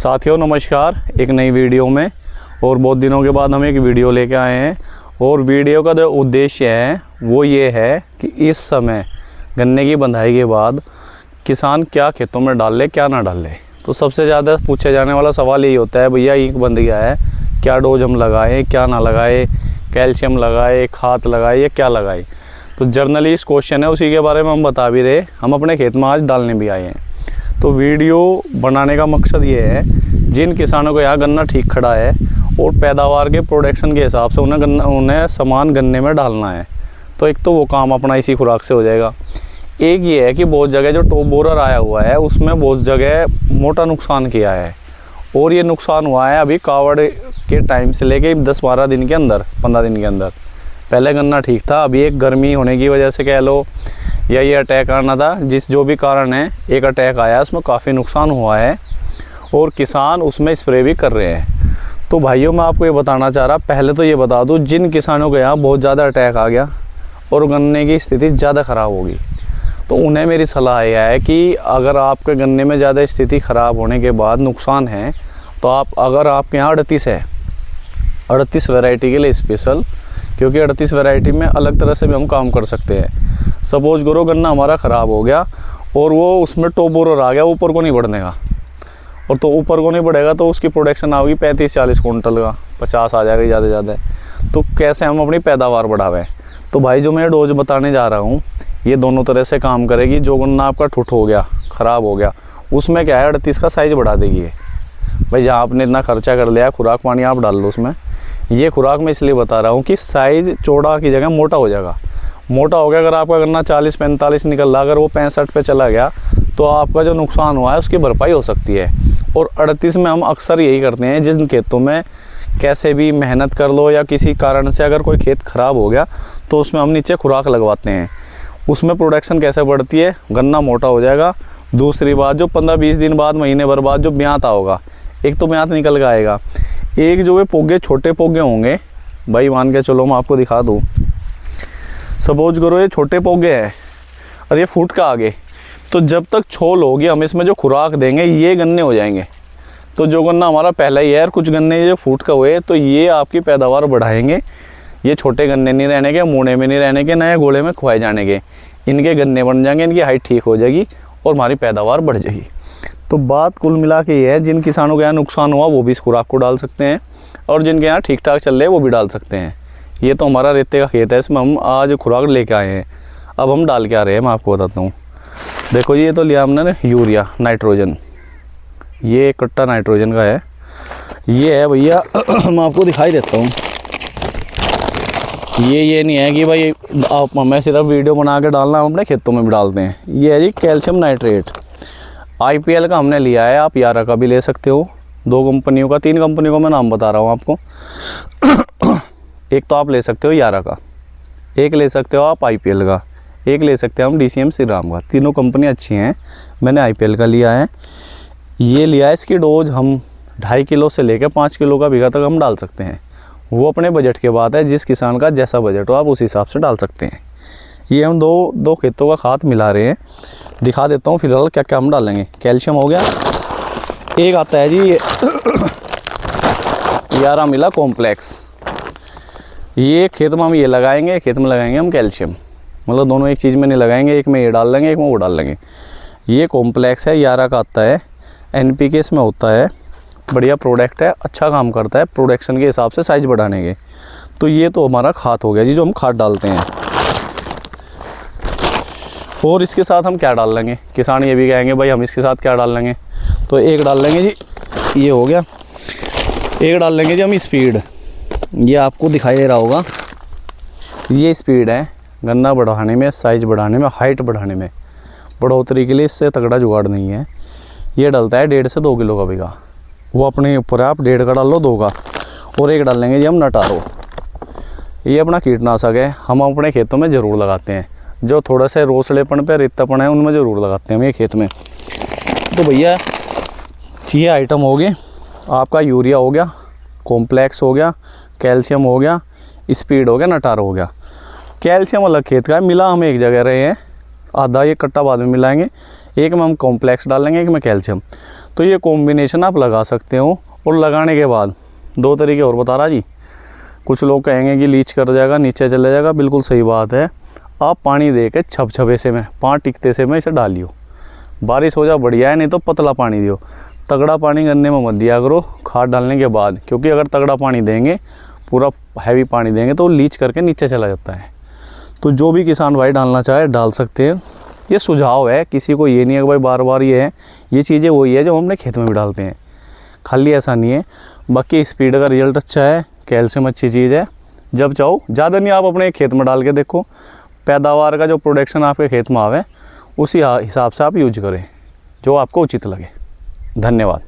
साथियों नमस्कार, एक नई वीडियो में और बहुत दिनों के बाद हम एक वीडियो लेके आए हैं। और वीडियो का जो उद्देश्य है वो ये है कि इस समय गन्ने की बंधाई के बाद किसान क्या खेतों में डाल ले क्या ना डाल ले। तो सबसे ज़्यादा पूछा जाने वाला सवाल यही होता है, भैया ईंख बंध गया है, क्या डोज हम लगाएं क्या ना लगाएं, कैल्शियम लगाए खाद लगाए या क्या लगाए। तो जर्नली इस क्वेश्चन है, उसी के बारे में हम बता भी रहे। हम अपने खेत में आज डालने भी आए हैं। तो वीडियो बनाने का मकसद ये है, जिन किसानों को यहाँ गन्ना ठीक खड़ा है और पैदावार के प्रोडक्शन के हिसाब से उन्हें सामान गन्ने में डालना है, तो एक तो वो काम अपना इसी खुराक से हो जाएगा। एक ये है कि बहुत जगह जो टॉप बोरर आया हुआ है उसमें बहुत जगह मोटा नुकसान किया है, और ये नुकसान हुआ है अभी कावड़ के टाइम से लेके 10-12 दिन के अंदर, 15 दिन के अंदर। पहले गन्ना ठीक था, अभी एक गर्मी होने की वजह से कह लो या ये अटैक आना था, जो भी कारण है, एक अटैक आया, उसमें काफ़ी नुकसान हुआ है और किसान उसमें स्प्रे भी कर रहे हैं। तो भाइयों मैं आपको ये बताना चाह रहा, पहले तो ये बता दूँ, जिन किसानों के यहाँ बहुत ज़्यादा अटैक आ गया और गन्ने की स्थिति ज़्यादा ख़राब होगी, तो उन्हें मेरी सलाह यह है कि अगर आपके गन्ने में ज़्यादा स्थिति ख़राब होने के बाद नुकसान है, तो अगर आपके यहाँ 38 है, 38 वैरायटी के लिए स्पेशल, क्योंकि 38 वैरायटी में अलग तरह से भी हम काम कर सकते हैं। सपोज करो गन्ना हमारा ख़राब हो गया और वो उसमें टॉप बोरर आ गया, ऊपर को नहीं बढ़ने का, और तो ऊपर को नहीं बढ़ेगा तो उसकी प्रोडक्शन आएगी 35-40 कुंटल का, 50 आ जाएगा ज़्यादा ज़्यादा। तो कैसे हम अपनी पैदावार बढ़ावें? तो भाई जो मैं डोज बताने जा रहा हूँ ये दोनों तरह से काम करेगी। जो गन्ना आपका ठुट हो गया, ख़राब हो गया, उसमें क्या है 38 का साइज़ बढ़ा देगी ये। भाई जहाँ आपने इतना खर्चा कर लिया, खुराक पानी आप डाल लो उसमें। ये खुराक मैं इसलिए बता रहा हूँ कि साइज़ चौड़ा की जगह मोटा हो जाएगा। मोटा हो गया, अगर आपका गन्ना 40-45 निकल रहा, अगर वो 65 पे चला गया, तो आपका जो नुकसान हुआ है उसकी भरपाई हो सकती है। और 38 में हम अक्सर यही करते हैं, जिन खेतों में कैसे भी मेहनत कर लो या किसी कारण से अगर कोई खेत ख़राब हो गया, तो उसमें हम नीचे खुराक लगवाते हैं। उसमें प्रोडक्शन कैसे बढ़ती है, गन्ना मोटा हो जाएगा। दूसरी बात, जो 15-20 दिन बाद, महीने भर बाद जो ब्याता होगा, एक तो ब्यात निकल के आएगा, एक जो वे पोगे छोटे पोगे होंगे, भाई मान के चलो मैं आपको दिखा दूँ। सपोज करो ये छोटे पोगे हैं और ये फूट का आगे, तो जब तक छोल होगी हम इसमें जो खुराक देंगे ये गन्ने हो जाएंगे। तो जो गन्ना हमारा पहला ही है और कुछ गन्ने जो फूट का हुए, तो ये आपकी पैदावार बढ़ाएंगे। ये छोटे गन्ने नहीं रहने के, मूढ़े में नहीं रहने के, नए गोले में खुआए जाने के, इनके गन्ने बन जाएंगे, इनकी हाइट ठीक हो जाएगी और हमारी पैदावार बढ़ जाएगी। तो बात कुल मिला के ये है, जिन किसानों के यहाँ नुकसान हुआ वो भी इस खुराक को डाल सकते हैं, और जिनके यहाँ ठीक ठाक चल रहे हैं वो भी डाल सकते हैं। ये तो हमारा रेते का खेत है, इसमें हम आज खुराक लेके आए हैं। अब हम डाल के आ रहे हैं, मैं आपको बताता हूँ। देखो ये तो लिया हमने यूरिया नाइट्रोजन, ये एक कट्टा नाइट्रोजन का है। ये है भैया मैं आपको दिखाई देता हूँ। ये नहीं है कि भाई आप हमें सिर्फ वीडियो बना के डालना, हम अपने खेतों में भी डालते हैं। ये है जी कैल्शियम नाइट्रेट, IPL का हमने लिया है, आप यारा का भी ले सकते हो। 2 कंपनियों का, 3 कंपनियों का मैं नाम बता रहा हूँ आपको। एक तो आप ले सकते हो यारा का, एक ले सकते हो आप IPL का, एक ले सकते हैं हम DCM श्रीराम का। तीनों कंपनी अच्छी हैं। मैंने IPL का लिया है। ये लिया है, इसकी डोज हम 2.5 किलो से लेकर 5 किलो का बीघा तक हम डाल सकते हैं। वो अपने बजट के बाद है, जिस किसान का जैसा बजट हो आप उस हिसाब से डाल सकते हैं। ये हम दो खेतों का खाद मिला रहे हैं, दिखा देता हूँ फिलहाल क्या क्या हम डालेंगे। कैल्शियम हो गया, एक आता है जी यारा मिला कॉम्प्लेक्स, ये खेत में हम ये लगाएंगे, खेत में लगाएंगे हम कैल्शियम, मतलब दोनों एक चीज़ में नहीं लगाएंगे, एक में ये डाल लेंगे, एक में वो डाल लेंगे। ये कॉम्प्लेक्स है, यारा का आता है, NPK इसमें होता है, बढ़िया प्रोडक्ट है, अच्छा काम करता है प्रोडक्शन के हिसाब से साइज़ बढ़ाने के। तो ये तो हमारा खाद हो गया जी, जो हम खाद डालते हैं। और इसके साथ हम क्या डाल लेंगे, किसान ये भी कहेंगे भाई हम इसके साथ क्या डाल लेंगे, तो एक डाल लेंगे जी, ये हो गया। एक डाल लेंगे जी हम स्पीड, ये आपको दिखाई दे रहा होगा, ये स्पीड है गन्ना बढ़ाने में, साइज़ बढ़ाने में, हाइट बढ़ाने में, बढ़ोतरी के लिए। इससे तगड़ा जुगाड़ नहीं है। ये डलता है 1.5 से 2 किलो का बीघा, वो अपने ऊपर है, आप 1.5 का डाल लो, 2 का। और एक डाल लेंगे जी हम नटारो, ये अपना कीटनाशक है, हम अपने खेतों में ज़रूर लगाते हैं। जो थोड़ा सा रोसड़ेपन पे रेतापन है उनमें ज़रूर लगाते हैं हम ये खेत में। तो भैया ये आइटम हो गए, आपका यूरिया हो गया, कॉम्प्लेक्स हो गया, कैल्शियम हो गया, स्पीड हो गया, नटारो हो गया। कैल्शियम अलग खेत का है, मिला हम एक जगह रहे हैं, आधा ये कट्टा बाद में मिलाएंगे, एक में हम कॉम्प्लेक्स डालेंगे, एक में कैल्शियम। तो ये कॉम्बिनेशन आप लगा सकते हो। और लगाने के बाद 2 तरीके और बता रहा जी। कुछ लोग कहेंगे कि लीच कर जाएगा, नीचे चले जाएगा, बिल्कुल सही बात है। आप पानी दे के छपछपे से में 5 टिकते से में इसे डालियो। बारिश हो जाए बढ़िया है, नहीं तो पतला पानी दियो। तगड़ा पानी गन्ने में मत दिया करो खाद डालने के बाद, क्योंकि अगर तगड़ा पानी देंगे, पूरा हैवी पानी देंगे तो लीच करके नीचे चला जाता है। तो जो भी किसान भाई डालना चाहे डाल सकते हैं। ये सुझाव है, किसी को ये नहीं है कि भाई बार बार ये है। ये चीज़ें वही है जो हम अपने खेत में भी डालते हैं, खाली ऐसा नहीं है। बाकी स्पीड का रिजल्ट अच्छा है, कैल्शियम अच्छी चीज़ है। जब चाहो ज़्यादा नहीं, आप अपने खेत में डाल के देखो, पैदावार का जो प्रोडक्शन आपके खेत में आवे उसी हिसाब से आप यूज करें जो आपको उचित लगे। धन्यवाद।